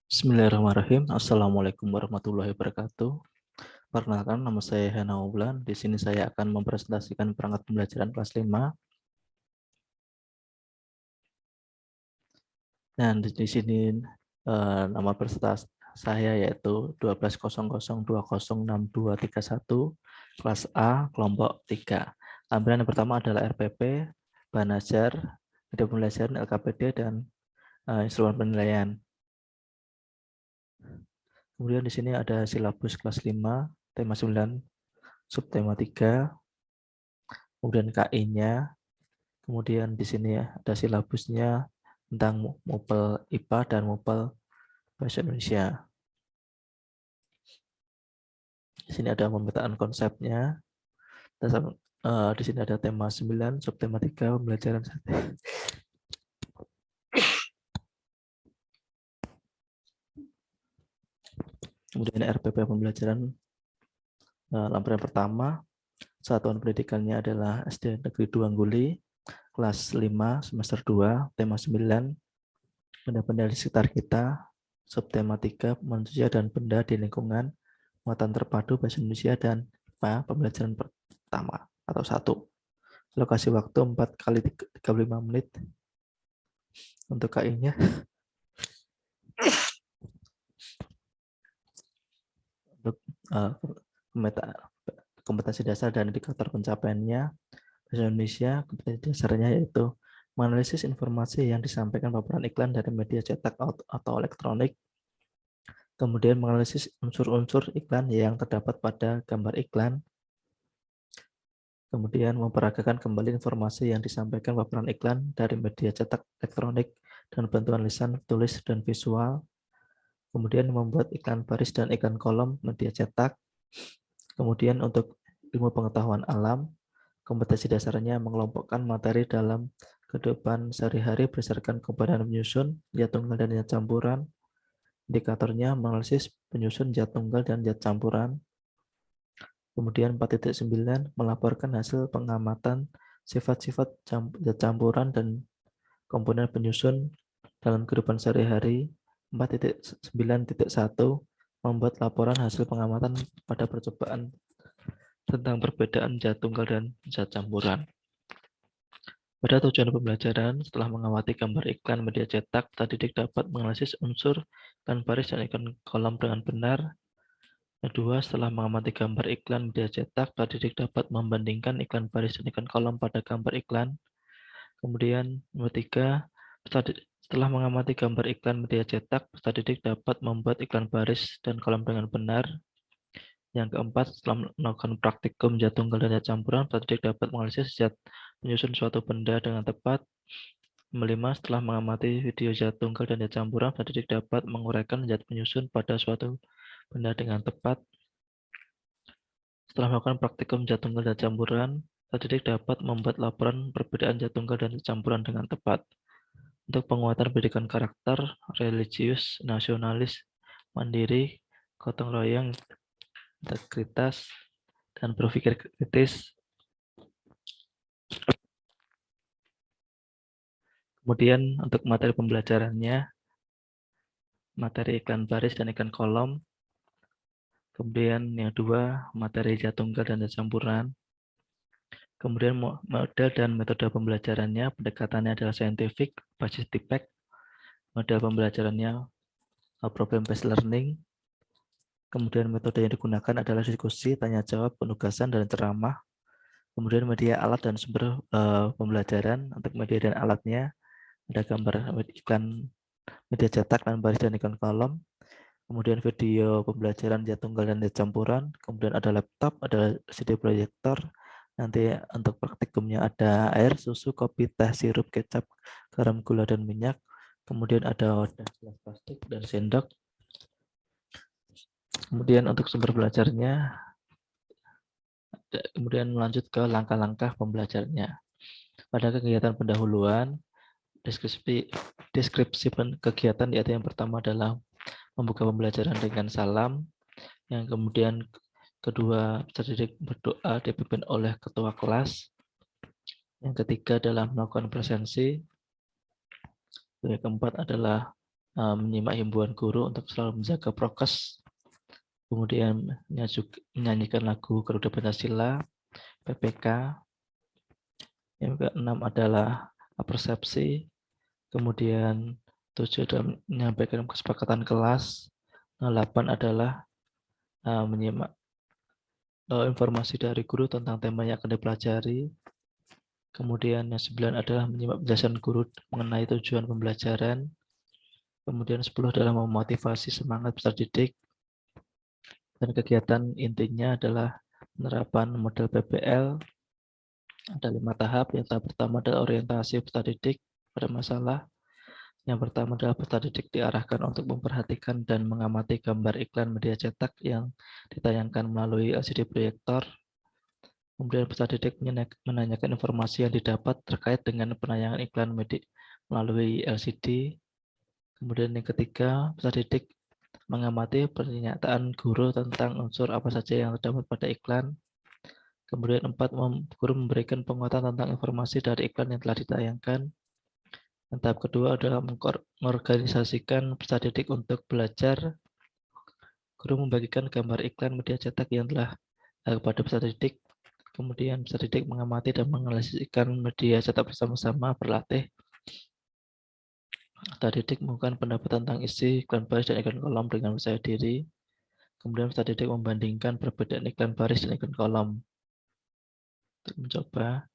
Bismillahirrahmanirrahim. Assalamualaikum warahmatullahi wabarakatuh. Perkenalkan, nama saya Hana Ulan. Di sini saya akan mempresentasikan perangkat pembelajaran kelas 5. Dan di sini nama peserta saya yaitu 1200206231 kelas A kelompok 3. Tampilan yang pertama adalah RPP, bahan ajar, video pembelajaran, LKPD, dan instrumen penilaian. Kemudian di sini ada silabus kelas 5, tema 9, subtema 3, kemudian KI-nya, kemudian di sini ada silabusnya tentang MUPEL IPA dan MUPEL Bahasa Indonesia. Di sini ada pemetaan konsepnya. Di sini ada tema 9, subtema 3, pembelajaran 1. Kemudian RPP pembelajaran lampiran pertama. Satuan pendidikannya adalah SD Negeri 2 Angguli, kelas 5, semester 2, tema 9, benda-benda di sekitar kita, subtema 3, manusia dan benda di lingkungan, muatan terpadu bahasa Indonesia, dan pembelajaran pertama atau 1. Lokasi waktu 4 kali 35 menit. Untuk KI-nya untuk kompetensi dasar dan indikator pencapaiannya bahasa Indonesia, kompetensi dasarnya yaitu menganalisis informasi yang disampaikan paparan iklan dari media cetak atau elektronik, kemudian menganalisis unsur-unsur iklan yang terdapat pada gambar iklan, kemudian memperagakan kembali informasi yang disampaikan paparan iklan dari media cetak elektronik dan bantuan lisan, tulis, dan visual, kemudian membuat iklan baris dan iklan kolom media cetak, kemudian untuk ilmu pengetahuan alam, kompetensi dasarnya mengelompokkan materi dalam kehidupan sehari-hari berdasarkan komponen penyusun, zat tunggal dan zat campuran. Indikatornya menganalisis penyusun zat tunggal dan zat campuran. Kemudian 4.9 melaporkan hasil pengamatan sifat-sifat zat campuran dan komponen penyusun dalam kehidupan sehari-hari. 4.9.1 membuat laporan hasil pengamatan pada percobaan tentang perbedaan zat tunggal dan zat campuran. Pada tujuan pembelajaran, setelah mengamati gambar iklan media cetak, peserta didik dapat menganalisis unsur iklan baris dan iklan kolom dengan benar. Kedua, setelah mengamati gambar iklan media cetak, peserta didik dapat membandingkan iklan baris dan iklan kolom pada gambar iklan. Kemudian, nomor 3, setelah mengamati gambar iklan media cetak, peserta didik dapat membuat iklan baris dan kolom dengan benar. Yang keempat, setelah melakukan praktikum zat tunggal dan zat campuran, peserta didik dapat menganalisis zat menyusun suatu benda dengan tepat. Nomor 5, setelah mengamati video zat tunggal dan zat campuran, peserta didik dapat menguraikan zat penyusun pada suatu benda dengan tepat. Setelah melakukan praktikum zat tunggal dan zat campuran, peserta didik dapat membuat laporan perbedaan zat tunggal dan zat campuran dengan tepat. Untuk penguatan pendidikan karakter, religius, nasionalis, mandiri, gotong royong, integritas, dan berpikir kritis. Kemudian untuk materi pembelajarannya, materi iklan baris dan iklan kolom. Kemudian yang kedua, materi zat tunggal dan zat campuran. Kemudian model dan metode pembelajarannya, pendekatannya adalah scientific, basis TIPEC. Model pembelajarannya problem based learning. Kemudian metode yang digunakan adalah diskusi, tanya jawab, penugasan, dan ceramah. Kemudian media alat dan sumber pembelajaran. Untuk media dan alatnya ada gambar iklan media cetak dan baris dan iklan kolom. Kemudian video pembelajaran zat tunggal dan zat campuran. Kemudian ada laptop, ada CD proyektor. Nanti untuk praktikumnya ada air, susu, kopi, teh, sirup, kecap, garam, gula, dan minyak. Kemudian ada wadah gelas plastik dan sendok. Kemudian untuk sumber belajarnya, kemudian lanjut ke langkah-langkah pembelajarnya. Pada kegiatan pendahuluan, deskripsi kegiatan yaitu yang pertama adalah membuka pembelajaran dengan salam, yang kemudian kedua peserta didik berdoa dipimpin oleh ketua kelas, yang ketiga adalah melakukan presensi, yang keempat adalah menyimak himbauan guru untuk selalu menjaga prokes, kemudian menyanyikan lagu Garuda Pancasila, PPK. Yang keenam adalah persepsi, kemudian 7 adalah menyampaikan kesepakatan kelas, 8 adalah menyimak informasi dari guru tentang tema yang akan dipelajari, kemudian yang 9 adalah menyimak penjelasan guru mengenai tujuan pembelajaran, kemudian 10 adalah memotivasi semangat peserta didik, dan kegiatan intinya adalah penerapan model PBL. Ada 5 tahap. Yang tahap pertama adalah orientasi peserta didik pada masalah. Yang pertama adalah peserta didik diarahkan untuk memperhatikan dan mengamati gambar iklan media cetak yang ditayangkan melalui LCD proyektor. Kemudian peserta didik menanyakan informasi yang didapat terkait dengan penayangan iklan media melalui LCD. Kemudian yang ketiga, peserta didik mengamati pernyataan guru tentang unsur apa saja yang terdapat pada iklan. Kemudian 4, guru memberikan penguatan tentang informasi dari iklan yang telah ditayangkan. Dan tahap kedua adalah mengorganisasikan peserta didik untuk belajar. Guru membagikan gambar iklan media cetak yang telah kepada peserta didik. Kemudian peserta didik mengamati dan menganalisis iklan media cetak bersama-sama berlatih. Peserta didik melakukan pendapat tentang isi iklan baris dan iklan kolom dengan percaya diri. Kemudian peserta didik membandingkan perbedaan iklan baris dan iklan kolom. Untuk mencoba.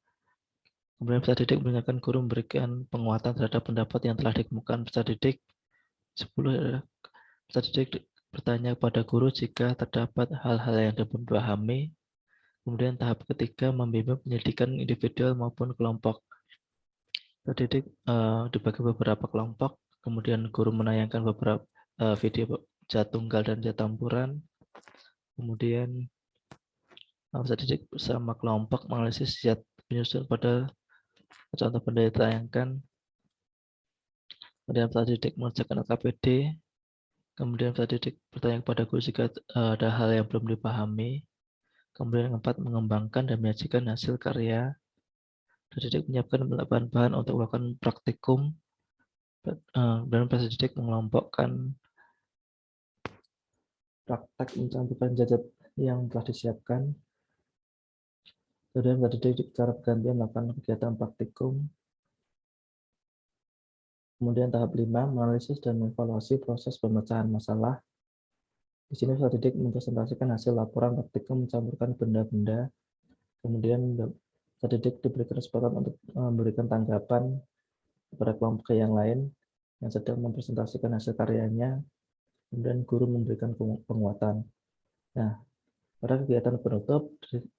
Kemudian peserta didik mengingatkan guru memberikan penguatan terhadap pendapat yang telah dikemukakan peserta didik. 10 peserta didik bertanya kepada guru jika terdapat hal-hal yang belum dipahami. Kemudian tahap ketiga membimbing pendidikan individual maupun kelompok. Peserta didik dibagi beberapa kelompok. Kemudian guru menayangkan beberapa video jatunggal dan jatampuran. Kemudian peserta didik bersama kelompok menganalisis zat penyusun pada contoh benda yang ditayangkan. Kemudian peserta didik mengerjakan LKPD. Kemudian peserta didik bertanya kepada guru jika ada hal yang belum dipahami. Kemudian yang keempat, mengembangkan dan menyajikan hasil karya. Peserta didik menyiapkan bahan-bahan untuk melakukan praktikum. Dan peserta didik mengelompokkan praktek mencantumkan zat yang telah disiapkan. Kemudian peserta didik secara bergantian melakukan kegiatan praktikum. Kemudian tahap 5, menganalisis dan mengevaluasi proses pemecahan masalah. Di sini peserta didik mempresentasikan hasil laporan praktikum mencampurkan benda-benda. Kemudian peserta didik diberikan kesempatan untuk memberikan tanggapan kepada kelompok yang lain yang sedang mempresentasikan hasil karyanya. Kemudian guru memberikan penguatan. Nah, pada kegiatan penutup,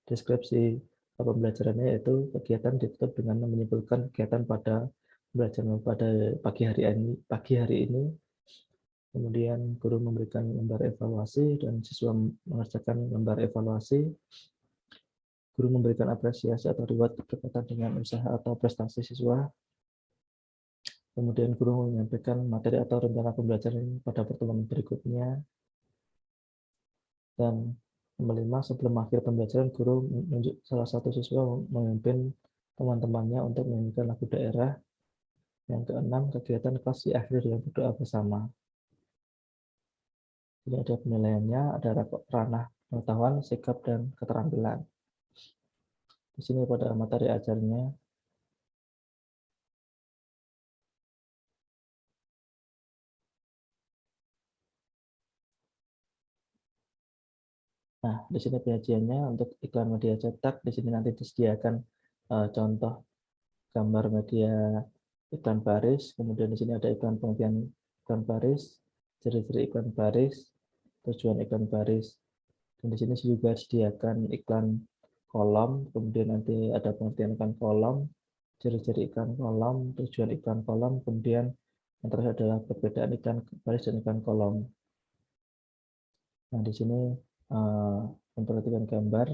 deskripsi pembelajarannya yaitu kegiatan ditutup dengan menyimpulkan kegiatan pada pembelajaran pada pagi hari ini. Kemudian guru memberikan lembar evaluasi dan siswa mengerjakan lembar evaluasi. Guru memberikan apresiasi atau reward berkaitan dengan usaha atau prestasi siswa. Kemudian guru menyampaikan materi atau rencana pembelajaran pada pertemuan berikutnya. Dan nomor 5, sebelum akhir pembelajaran, guru menunjuk salah satu siswa memimpin teman-temannya untuk menyanyikan lagu daerah. Yang keenam, kegiatan kelas diakhiri dengan berdoa bersama. Ini ada penilaiannya, ada ranah pengetahuan, sikap, dan keterampilan. Di sini pada materi ajarnya. Nah, di sini penyajiannya untuk iklan media cetak. Di sini nanti disediakan contoh gambar media iklan baris. Kemudian di sini ada iklan pengertian iklan baris, ciri-ciri iklan baris, tujuan iklan baris. Dan di sini juga disediakan iklan kolom. Kemudian nanti ada pengertian iklan kolom, ciri-ciri iklan kolom, tujuan iklan kolom. Kemudian yang terakhir adalah perbedaan iklan baris dan iklan kolom. Nah, di sini memperhatikan gambar.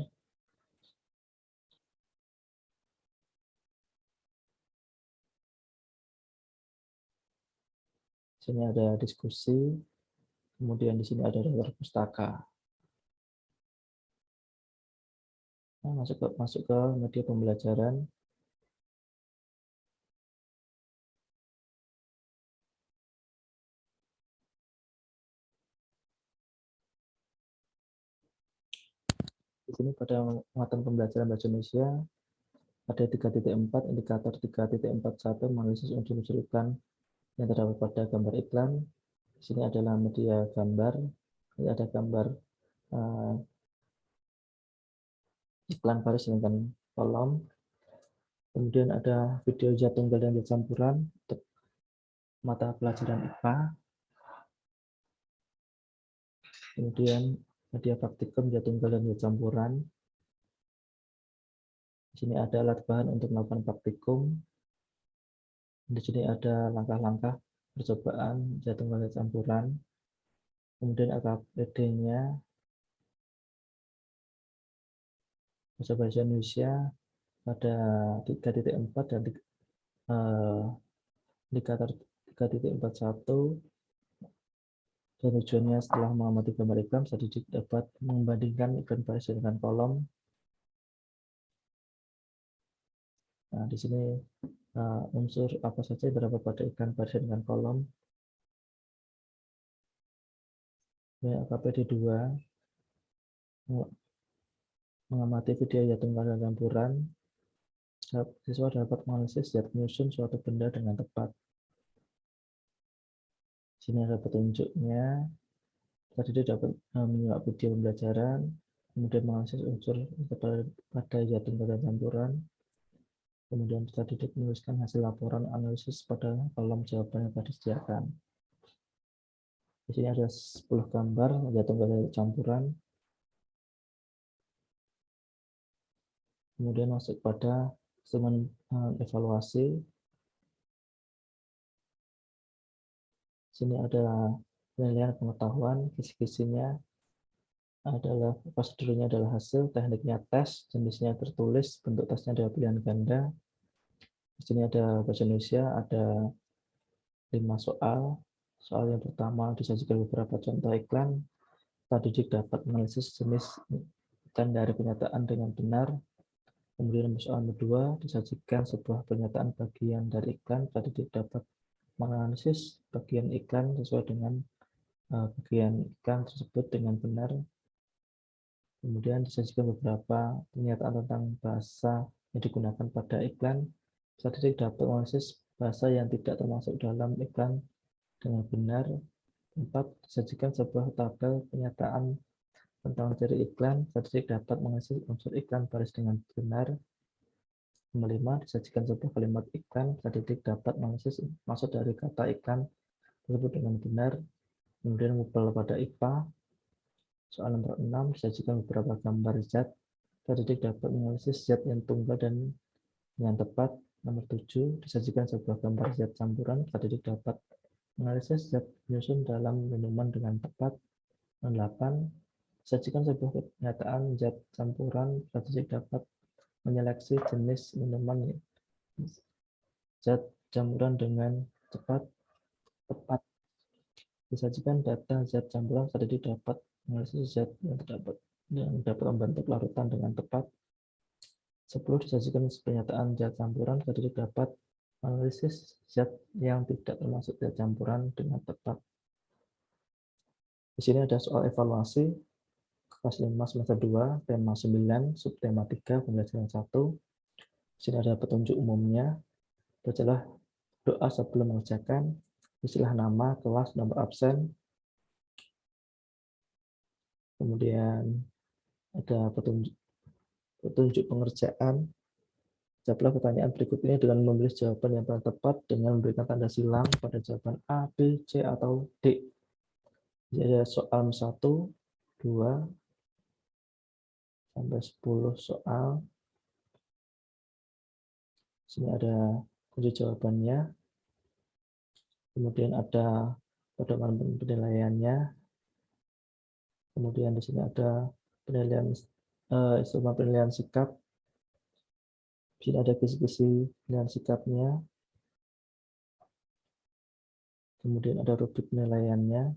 Di sini ada diskusi, kemudian di sini ada daftar pustaka. Nah, masuk ke media pembelajaran. Di sini pada muatan pembelajaran bahasa Indonesia ada 3.4, indikator 3.41, analisis unsur-unsur iklan yang terdapat pada gambar iklan. Di sini adalah media gambar, ini ada gambar iklan baris dengan kolom. Kemudian ada video zat tunggal dan zat campuran untuk mata pelajaran IPA. Kemudian media praktikum zat tunggal dan zat campuran. Di sini ada alat bahan untuk melakukan praktikum. Di sini ada langkah-langkah percobaan zat tunggal dan campuran. Kemudian AKPD-nya bahasa Indonesia pada 3.4 dan indikator 3.41, dan tujuannya setelah mengamati gambar iklan, didik dapat membandingkan iklan baris dengan kolom. Nah, di sini unsur apa saja yang terdapat pada iklan baris dengan kolom. AKPD 2 mengamati video zat tunggal dan campuran. Siswa dapat menganalisis zat penyusun suatu benda dengan tepat. Di sini ada petunjuknya. Tadi dapat menyimak video pembelajaran, kemudian menganalisis unsur pada zat tunggal dan campuran. Kemudian kita didik menuliskan hasil laporan analisis pada kolom jawaban yang tadi disediakan. Di sini ada 10 gambar zat tunggal dan campuran. Kemudian masuk pada instrumen evaluasi. Di sini ada penilaian pengetahuan, kisi-kisinya adalah prosedurnya adalah hasil, tekniknya tes, jenisnya tertulis, bentuk tesnya adalah pilihan ganda. Di sini ada bahasa Indonesia, ada 5 soal. Soal yang pertama disajikan beberapa contoh iklan. Didik dapat menganalisis jenis iklan dari pernyataan dengan benar. Kemudian soal kedua disajikan sebuah pernyataan bagian dari iklan. Didik dapat menganalisis bagian iklan sesuai dengan bagian iklan tersebut dengan benar. Kemudian disajikan beberapa pernyataan tentang bahasa yang digunakan pada iklan. Didik dapat menganalisis bahasa yang tidak termasuk dalam iklan dengan benar. 4. Disajikan sebuah tabel pernyataan tentang ciri iklan. Didik dapat menganalisis unsur iklan baris dengan benar. 5. Disajikan sebuah kalimat iklan. Didik dapat menganalisis maksud dari kata iklan tersebut dengan benar. Kemudian mengumpul pada IPA. Soal nomor 6, disajikan beberapa gambar zat. Didik dapat menganalisis zat yang tunggal dan yang tepat. Nomor 7, disajikan sebuah gambar zat campuran. Didik dapat menganalisis zat penyusun dalam minuman dengan tepat. Nomor 8, disajikan sebuah pernyataan zat campuran. Didik dapat menyeleksi jenis minuman zat campuran dengan tepat. Disajikan data zat campuran. Didik dapat menganalisis zat yang dapat membentuk larutan dengan tepat. 10. Disajikan pernyataan zat campuran. Didik dapat menganalisis zat yang tidak termasuk zat campuran dengan tepat. Di sini ada soal evaluasi kelas 5 semester 2, tema 9, subtema 3, pembelajaran 1. Di sini ada petunjuk umumnya. Bacalah doa sebelum mengerjakan. Istilah nama, kelas, nomor absen. Kemudian ada petunjuk pengerjaan. Jawablah pertanyaan berikut ini dengan menulis jawaban yang paling tepat dengan memberikan tanda silang pada jawaban A, B, C, atau D. Jadi ada soal 1, 2, sampai 10 soal. Di sini ada kunci jawabannya. Kemudian ada pedoman penilaiannya. Kemudian di sini ada penilaian instrumen penilaian sikap. Di sini ada kisi-kisi penilaian sikapnya. Kemudian ada rubrik penilaiannya.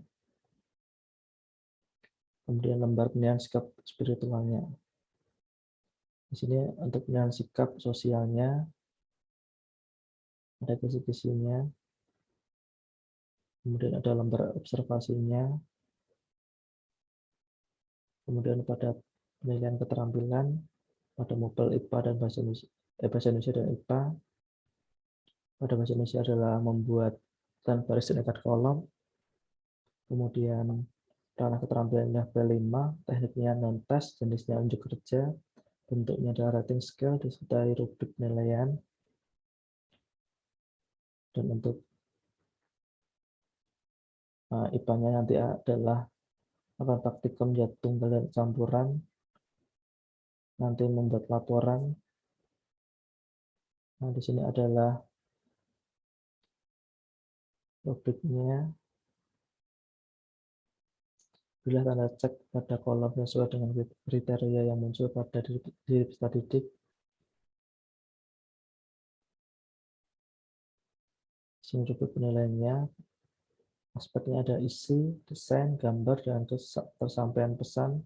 Kemudian lembar penilaian sikap spiritualnya. Di sini untuk penilaian sikap sosialnya ada kisi-kisinya. Kemudian ada lembar observasinya. Kemudian pada penilaian keterampilan pada model IPA dan bahasa Indonesia dan IPA. Pada bahasa Indonesia adalah membuat iklan baris dan ikat kolom. Kemudian ranah keterampilan level 5, tekniknya non-tes, jenisnya unjuk kerja, bentuknya adalah rating scale disertai rubrik penilaian. Dan untuk IPA-nya nanti adalah akan praktikum ya tunggal dan campuran, nanti membuat laporan. Nah, di sini adalah rubriknya. Bila tanda cek pada kolom sesuai dengan kriteria yang muncul pada diri peserta didik. Sini rubrik penilaiannya. Aspeknya ada isi, desain, gambar, dan tersampaian pesan.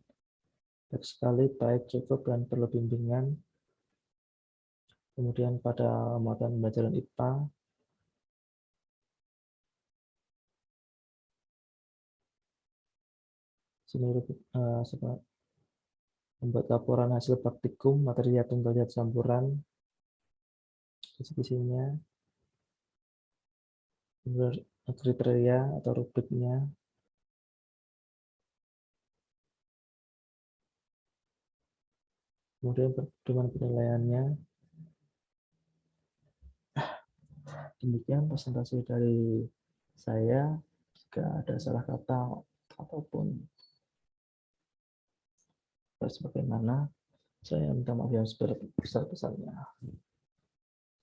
Baik sekali, baik, cukup, dan perlu bimbingan. Kemudian pada mata pembelajaran IPA, sini membuat laporan hasil praktikum, materi tunggal dan campuran, kisi-kisinya, kriteria atau rubriknya, kemudian pedoman penilaiannya. Demikian presentasi dari saya. Jika ada salah kata ataupun sebagaimana, saya minta maaf yang sebesar-besarnya.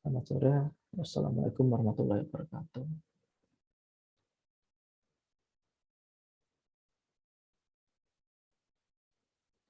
Selamat sore. Wassalamualaikum warahmatullahi wabarakatuh.